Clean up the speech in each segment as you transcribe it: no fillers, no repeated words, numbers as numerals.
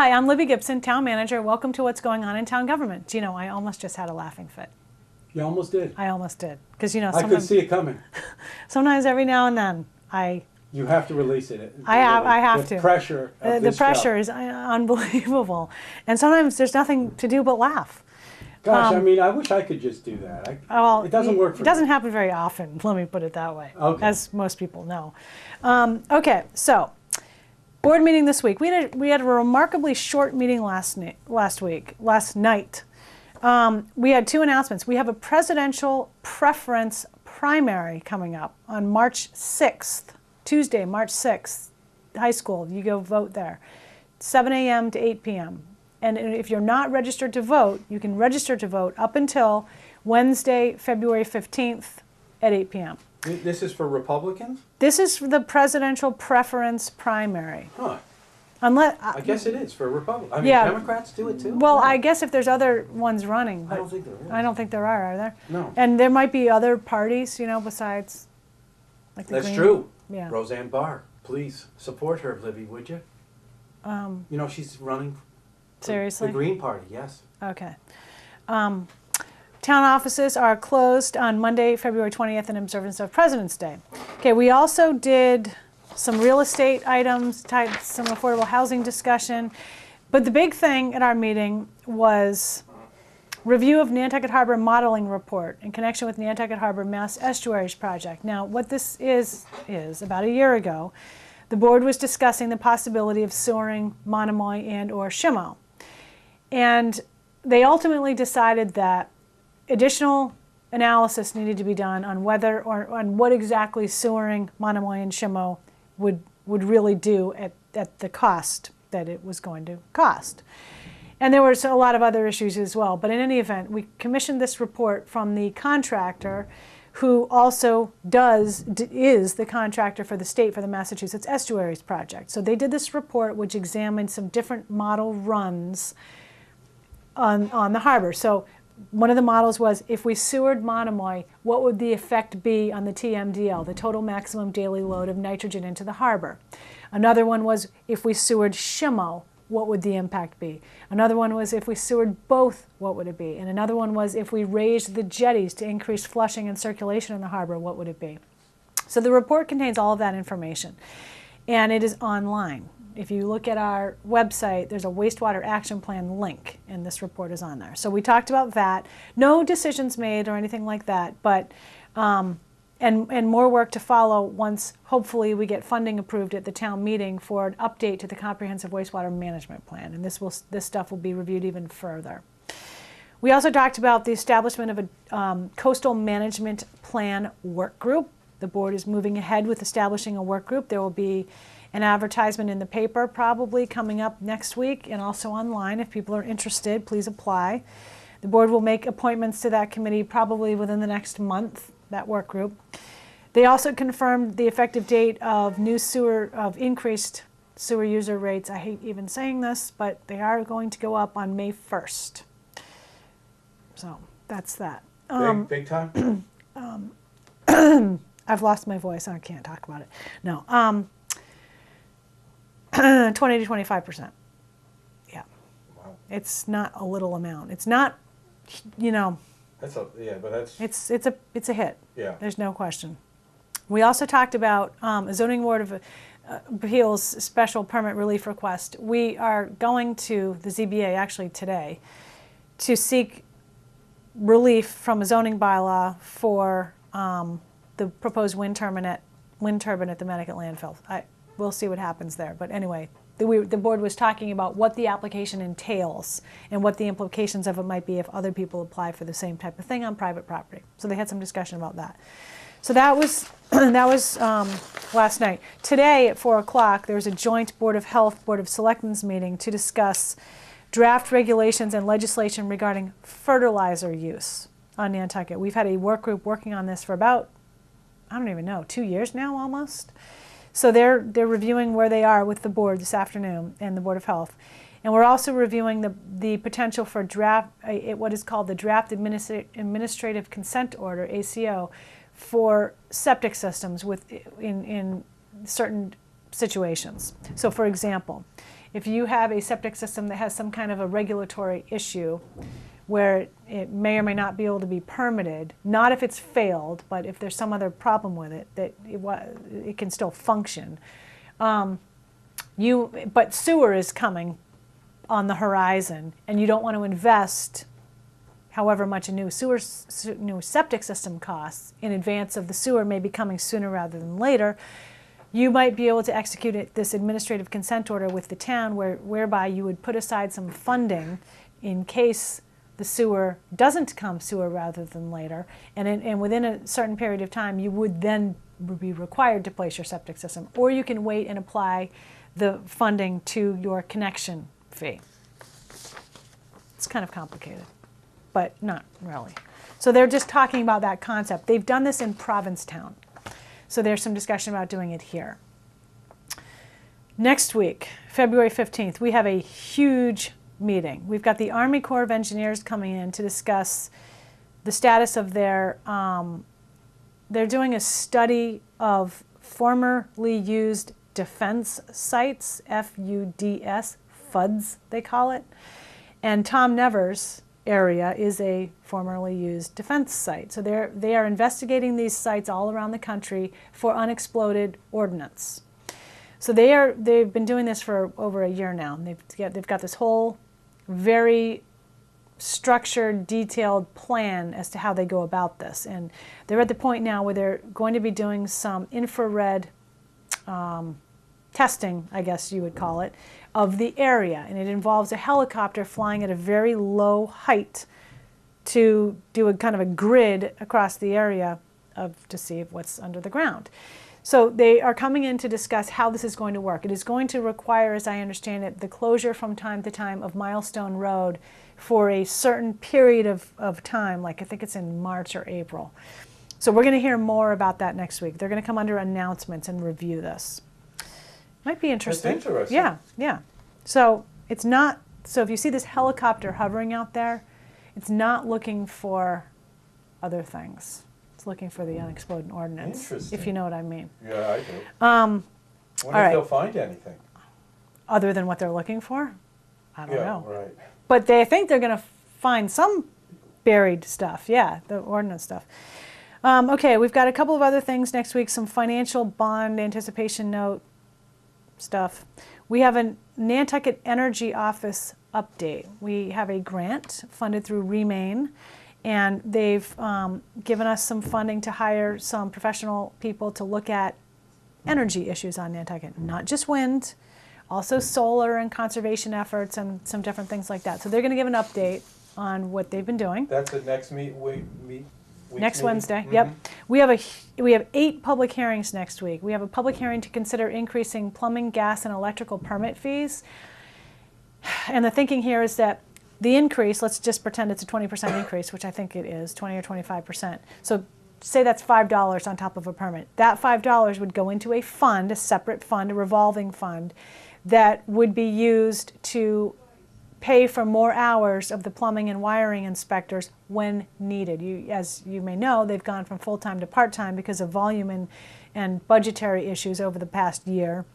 Hi, I'm Libby Gibson, Town Manager. Welcome to What's Going On in Town Government. Do you know, I almost just had a laughing fit. You almost did. I almost did. Because, you know, I could see it coming. Sometimes every now and then, You have to release it. I have to. The pressure of the this pressure job. is unbelievable. And sometimes there's nothing to do but laugh. Gosh, I mean, I wish I could just do that. Well, it doesn't work for me. It doesn't happen very often, let me put it that way, Okay. as most people know. Okay, so board meeting this week. We had a remarkably short meeting last night. We had two announcements. We have a presidential preference primary coming up on March 6th, Tuesday, March 6th, high school. You go vote there, 7 a.m. to 8 p.m. And if you're not registered to vote, you can register to vote up until Wednesday, February 15th at 8 p.m. This is for Republicans? This is for the presidential preference primary. Huh. I guess it is for Republicans. I mean, yeah. Democrats do it too? Well, No. I guess if there's other ones running. I don't think there is. I don't think there are there? No. And there might be other parties, you know, besides like the That's Green. true. Yeah. Roseanne Barr, please support her, Libby, would you? You know, she's running for Seriously? the Green Party, yes. Okay. Town offices are closed on Monday, February 20th in observance of President's Day. Okay, we also did some real estate items, some affordable housing discussion. But the big thing at our meeting was review of Nantucket Harbor modeling report in connection with Nantucket Harbor Mass Estuaries Project. Now, what this is about a year ago, the board was discussing the possibility of sewering Monomoy and or Shimo. And they ultimately decided that additional analysis needed to be done on whether or on what exactly sewering Monomoy and Shimo would really do at the cost that it was going to cost. And there were a lot of other issues as well. But in any event, we commissioned this report from the contractor who also is the contractor for the state for the Massachusetts Estuaries Project. So they did this report which examined some different model runs on the harbor. So one of the models was, if we sewered Monomoy, what would the effect be on the TMDL, the total maximum daily load of nitrogen into the harbor? Another one was, if we sewered Shimo, what would the impact be? Another one was, if we sewered both, what would it be? And another one was, if we raised the jetties to increase flushing and circulation in the harbor, what would it be? So the report contains all of that information, and it is online. If you look at our website, there's a wastewater action plan link, and this report is on there. So we talked about that. No decisions made or anything like that, but and more work to follow once hopefully we get funding approved at the town meeting for an update to the comprehensive wastewater management plan, and this stuff will be reviewed even further. We also talked about the establishment of a coastal management plan work group. The board is moving ahead with establishing a work group. There will be an advertisement in the paper probably coming up next week, and also online. If people are interested, please apply. The board will make appointments to that committee probably within the next month, that work group. They also confirmed the effective date of increased sewer user rates. I hate even saying this, but they are going to go up on May 1st. So that's that. Big time? I've lost my voice. I can't talk about it. No. 20 to 25%. Yeah. Wow. It's not a little amount. It's not, you know. But that's. It's a hit. Yeah. There's no question. We also talked about a zoning board of appeals special permit relief request. We are going to the ZBA actually today to seek relief from a zoning bylaw for the proposed wind turbine at the Connecticut landfill. We'll see what happens there. But anyway, the board was talking about what the application entails and what the implications of it might be if other people apply for the same type of thing on private property. So they had some discussion about that. So that was last night. Today at 4 o'clock, there's a joint Board of Health, Board of Selectmen's meeting to discuss draft regulations and legislation regarding fertilizer use on Nantucket. We've had a work group working on this for about, I don't even know, 2 years now almost. So they're reviewing where they are with the board this afternoon and the Board of Health. And we're also reviewing the potential for what is called the Draft Administrative Consent Order, ACO, for septic systems in certain situations. So for example, if you have a septic system that has some kind of a regulatory issue where it may or may not be able to be permitted, not if it's failed, but if there's some other problem with it, that it can still function. But sewer is coming on the horizon, and you don't want to invest however much a new septic system costs in advance of the sewer maybe coming sooner rather than later. You might be able to execute this administrative consent order with the town whereby you would put aside some funding in case the sewer doesn't come sooner rather than later, and within a certain period of time you would then be required to place your septic system, or you can wait and apply the funding to your connection fee. It's kind of complicated, but not really. So they're just talking about that concept. They've done this in Provincetown, so there's some discussion about doing it here. Next week, February 15th, we have a huge meeting. We've got the Army Corps of Engineers coming in to discuss the status of their, they're doing a study of formerly used defense sites, FUDS, FUDS they call it, and Tom Nevers' area is a formerly used defense site. So they are investigating these sites all around the country for unexploded ordnance. So they've been doing this for over a year now. And they've got this whole very structured, detailed plan as to how they go about this. And they're at the point now where they're going to be doing some infrared testing, I guess you would call it, of the area. And it involves a helicopter flying at a very low height to do a kind of a grid across the area to see what's under the ground. So they are coming in to discuss how this is going to work. It is going to require, as I understand it, the closure from time to time of Milestone Road for a certain period of time, like I think it's in March or April. So we're going to hear more about that next week. They're going to come under announcements and review this. Might be interesting. That's interesting. Yeah, yeah. So it's not, so if you see this helicopter hovering out there, it's not looking for other things. It's looking for the unexploded ordnance, if you know what I mean. Yeah, I do. Wonder if they'll find anything. Other than what they're looking for? I don't know. Right. But they think they're going to find some buried stuff. Yeah, the ordnance stuff. Okay, we've got a couple of other things next week, some financial bond anticipation note stuff. We have a Nantucket Energy Office update. We have a grant funded through Remain, and they've given us some funding to hire some professional people to look at energy issues on Nantucket, not just wind, also solar and conservation efforts and some different things like that. So they're going to give an update on what they've been doing. That's the next week next meeting? Wednesday. Mm-hmm. Yep. We have 8 public hearings next week. We have a public hearing to consider increasing plumbing, gas, and electrical permit fees. And the thinking here is that the increase, let's just pretend it's a 20% increase, which I think it is, 20 or 25%. So say that's $5 on top of a permit. That $5 would go into a fund, a separate fund, a revolving fund, that would be used to pay for more hours of the plumbing and wiring inspectors when needed. As you may know, they've gone from full-time to part-time because of volume and budgetary issues over the past year.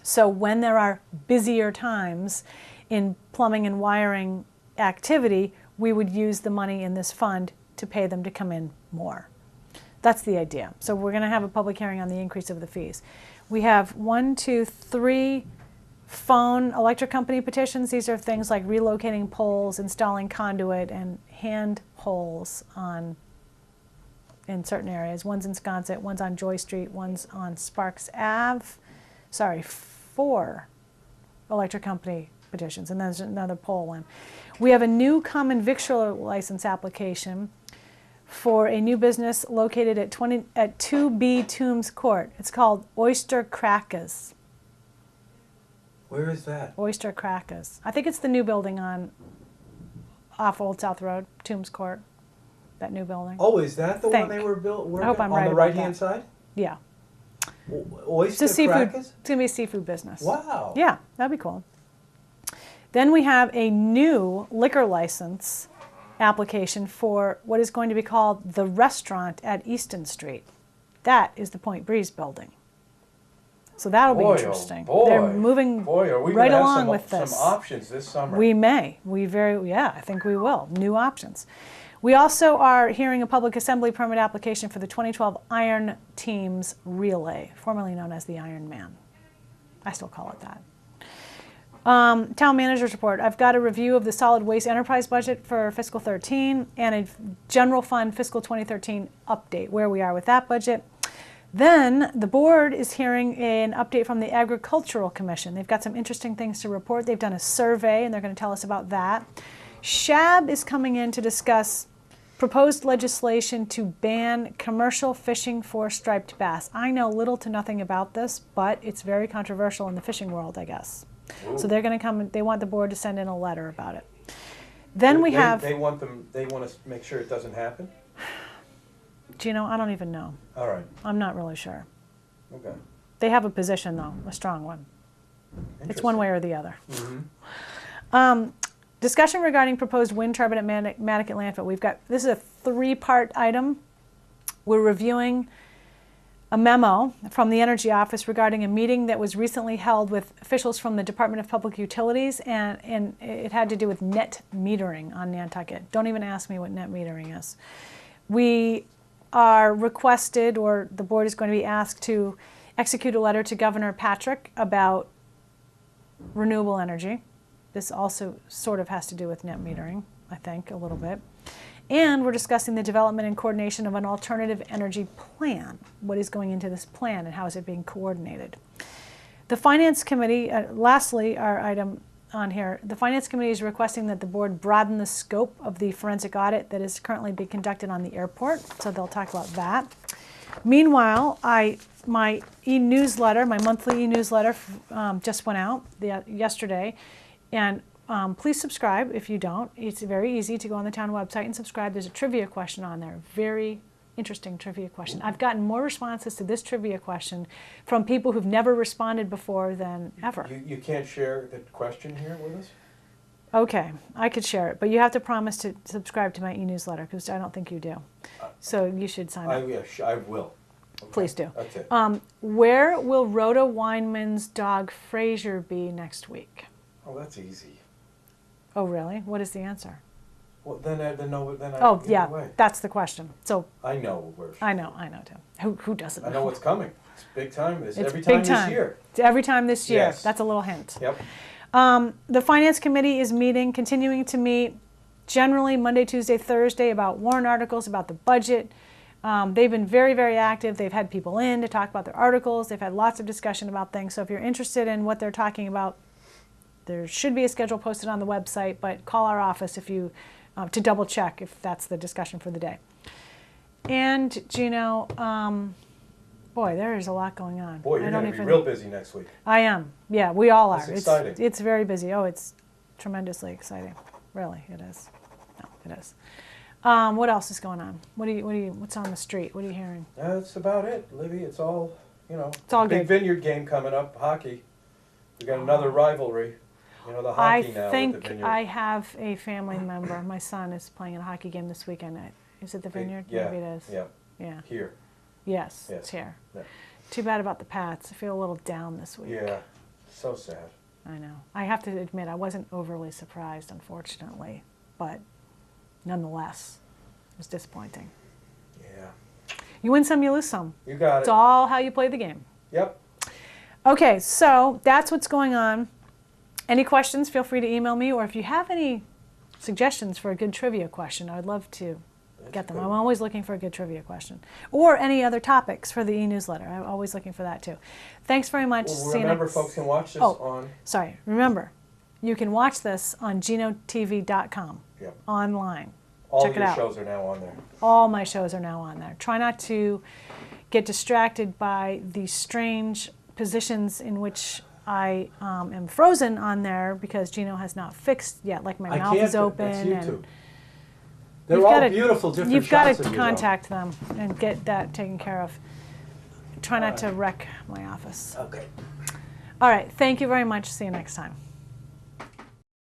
So when there are busier times in plumbing and wiring activity, we would use the money in this fund to pay them to come in more. That's the idea. So we're going to have a public hearing on the increase of the fees. We have 1, 2, 3 phone electric company petitions. These are things like relocating poles, installing conduit, and hand holes in certain areas. One's in Sconset, one's on Joy Street, one's on Sparks Ave. Sorry, 4 electric company petitions, and there's another pole one. We have a new common victualler license application for a new business located at 2B Toombs Court. It's called Oyster Crackers. Where is that? Oyster Crackers. I think it's the new building off Old South Road, Toombs Court, that new building. Oh, is that the one they were working I hope I'm on right the about right-hand that. side? Yeah. Oyster It's seafood. Crackers? It's going to be a seafood business. Wow. Yeah, that'd be cool. Then we have a new liquor license application for what is going to be called the Restaurant at Easton Street. That is the Point Breeze building. So that'll be Boy, oh interesting. boy. They're moving Boy, are we right gonna have along some, with this. some options this summer. We may. We may. I think we will. New options. We also are hearing a public assembly permit application for the 2012 Iron Teams Relay, formerly known as the Iron Man. I still call it that. Town manager's report. I've got a review of the solid waste enterprise budget for fiscal 13 and a general fund fiscal 2013 update, where we are with that budget. Then the board is hearing an update from the Agricultural Commission. They've got some interesting things to report. They've done a survey and they're going to tell us about that. SHAB is coming in to discuss proposed legislation to ban commercial fishing for striped bass. I know little to nothing about this, but it's very controversial in the fishing world, I guess. Ooh. So they're going to come. They want the board to send in a letter about it. Then we have. They want them. They want to make sure it doesn't happen. Gino, I don't even know. All right. I'm not really sure. Okay. They have a position though, a strong one. It's one way or the other. Mm-hmm. Discussion regarding proposed wind turbine at Mattocket landfill. This is a 3-part item. We're reviewing a memo from the Energy Office regarding a meeting that was recently held with officials from the Department of Public Utilities, and it had to do with net metering on Nantucket. Don't even ask me what net metering is. We are requested, or the board is going to be asked to execute a letter to Governor Patrick about renewable energy. This also sort of has to do with net metering, I think, a little bit. And we're discussing the development and coordination of an alternative energy plan. What is going into this plan and how is it being coordinated? The Finance Committee, lastly, our item on here, the Finance Committee is requesting that the board broaden the scope of the forensic audit that is currently being conducted on the airport. So they'll talk about that. Meanwhile, my e-newsletter, my monthly e-newsletter just went out yesterday. And please subscribe if you don't. It's very easy to go on the town website and subscribe. There's a trivia question on there. Very interesting trivia question. I've gotten more responses to this trivia question from people who've never responded before than ever. You can't share the question here with us? Okay, I could share it, but you have to promise to subscribe to my e-newsletter because I don't think you do. So you should sign up. I will. Okay. Please do. That's it. Where will Rhoda Weinman's dog Fraser be next week? Oh, that's easy. Oh, really? What is the answer? Well, then I Oh, yeah, away. that's the question. So I know where. I know too. Who doesn't know? I know what's coming. It's big time. It's every big time this year. It's every time this year. Yes. That's a little hint. Yep. The Finance Committee is continuing to meet generally Monday, Tuesday, Thursday about warrant articles, about the budget. They've been very, very active. They've had people in to talk about their articles. They've had lots of discussion about things. So if you're interested in what they're talking about, there should be a schedule posted on the website, but call our office if you to double check if that's the discussion for the day. And Gino, boy, there is a lot going on. Boy, you're going to be real busy next week. I am. Yeah, we all are. It's exciting. It's very busy. Oh, it's tremendously exciting. Really, it is. No, it is. What else is going on? What's on the street? What are you hearing? That's about it, Libby. It's all, It's all big good. Vineyard game coming up, hockey. We got another rivalry. The hockey now. I think with the Vineyard. I have a family member. My son is playing a hockey game this weekend. Is it the Vineyard? Yeah. Maybe it is. Yeah. Yeah. Here. Yes, Yes. it's here. Yeah. Too bad about the Pats. I feel a little down this week. Yeah. So sad. I know. I have to admit, I wasn't overly surprised, unfortunately, but nonetheless, it was disappointing. Yeah. You win some, you lose some. You got It's it. all how you play the game. Yep. Okay, so that's what's going on. Any questions, feel free to email me, or if you have any suggestions for a good trivia question, I would love to get them. good. I'm always looking for a good trivia question. Or any other topics for the e-newsletter. I'm always looking for that too. Thanks very much. Well, See you remember, next- folks can watch this Oh. on. Sorry, remember, you can watch this on genotv.com Yep. online. All Check it your out. shows are now on there. All my shows are now on there. Try not to get distracted by the strange positions in which I am frozen on there because Gino has not fixed yet. Like my mouth is open. That's and YouTube. They're you've all gotta- beautiful, different You've got shots to of you, contact them and get that taken care of. Try not to wreck my office. though. Okay. All right. Thank you very much. See you next time.